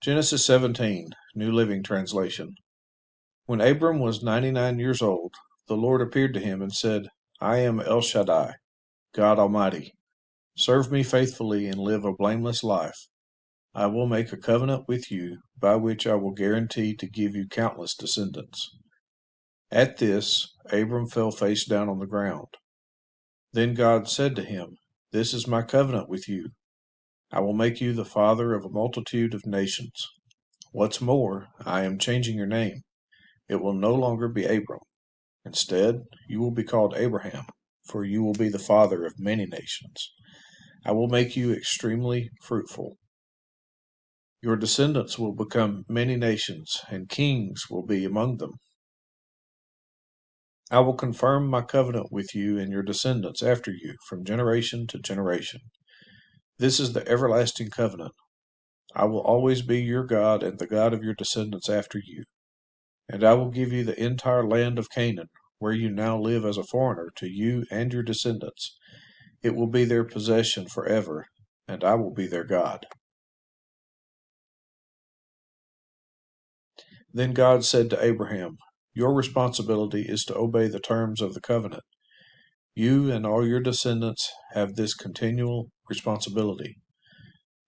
Genesis 17, New Living Translation. When Abram was 99 years old, the Lord appeared to him and said, I am El Shaddai, God Almighty. Serve me faithfully and live a blameless life. I will make a covenant with you by which I will guarantee to give you countless descendants. At this, Abram fell face down on the ground. Then God said to him, This is my covenant with you. I will make you the father of a multitude of nations. What's more, I am changing your name. It will no longer be Abram. Instead, you will be called Abraham, for you will be the father of many nations. I will make you extremely fruitful. Your descendants will become many nations, and kings will be among them. I will confirm my covenant with you and your descendants after you, from generation to generation. This is the everlasting covenant. I will always be your God and the God of your descendants after you. And I will give you the entire land of Canaan, where you now live as a foreigner, to you and your descendants. It will be their possession forever, and I will be their God. Then God said to Abraham, Your responsibility is to obey the terms of the covenant. You and all your descendants have this continual responsibility.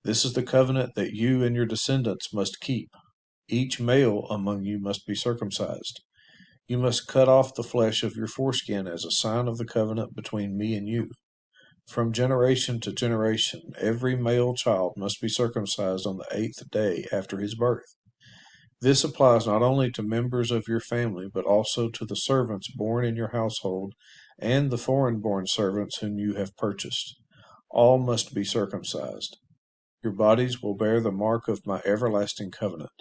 This is the covenant that you and your descendants must keep. Each male among you must be circumcised. You must cut off the flesh of your foreskin as a sign of the covenant between me and you. From generation to generation, every male child must be circumcised on the 8th day after his birth. This applies not only to members of your family, but also to the servants born in your household and the foreign-born servants whom you have purchased. All must be circumcised. Your bodies will bear the mark of my everlasting covenant.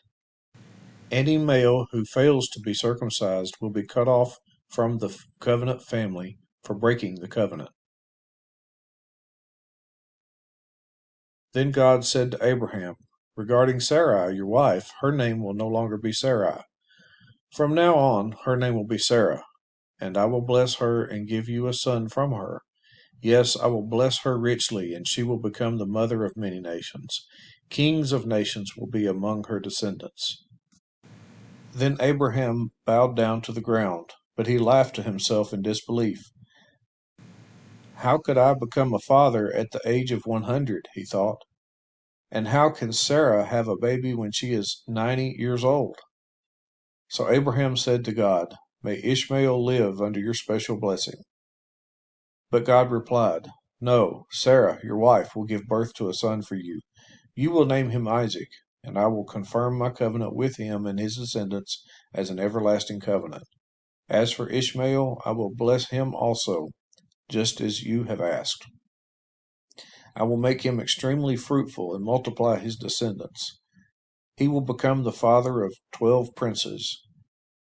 Any male who fails to be circumcised will be cut off from the covenant family for breaking the covenant. Then God said to Abraham, Regarding Sarai, your wife, her name will no longer be Sarai. From now on, her name will be Sarah, and I will bless her and give you a son from her. Yes, I will bless her richly, and she will become the mother of many nations. Kings of nations will be among her descendants. Then Abraham bowed down to the ground, but he laughed to himself in disbelief. How could I become a father at the age of 100, he thought. And how can Sarah have a baby when she is 90 years old? So Abraham said to God, May Ishmael live under your special blessing. But God replied, No, Sarah, your wife, will give birth to a son for you. You will name him Isaac, and I will confirm my covenant with him and his descendants as an everlasting covenant. As for Ishmael, I will bless him also, just as you have asked. I will make him extremely fruitful and multiply his descendants. He will become the father of 12 princes,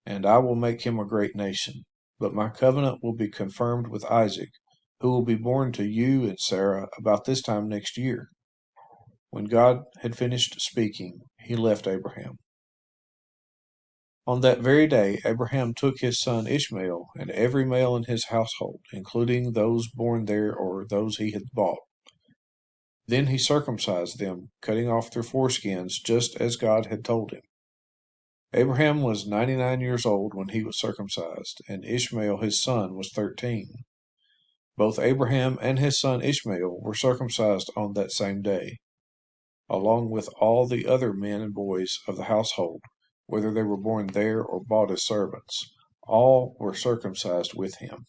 and I will make him a great nation. But my covenant will be confirmed with Isaac, who will be born to you and Sarah about this time next year. When God had finished speaking, he left Abraham. On that very day, Abraham took his son Ishmael and every male in his household, including those born there or those he had bought. Then he circumcised them, cutting off their foreskins, just as God had told him. Abraham was 99 years old when he was circumcised, and Ishmael his son was 13. Both Abraham and his son Ishmael were circumcised on that same day, along with all the other men and boys of the household, whether they were born there or bought as servants. All were circumcised with him.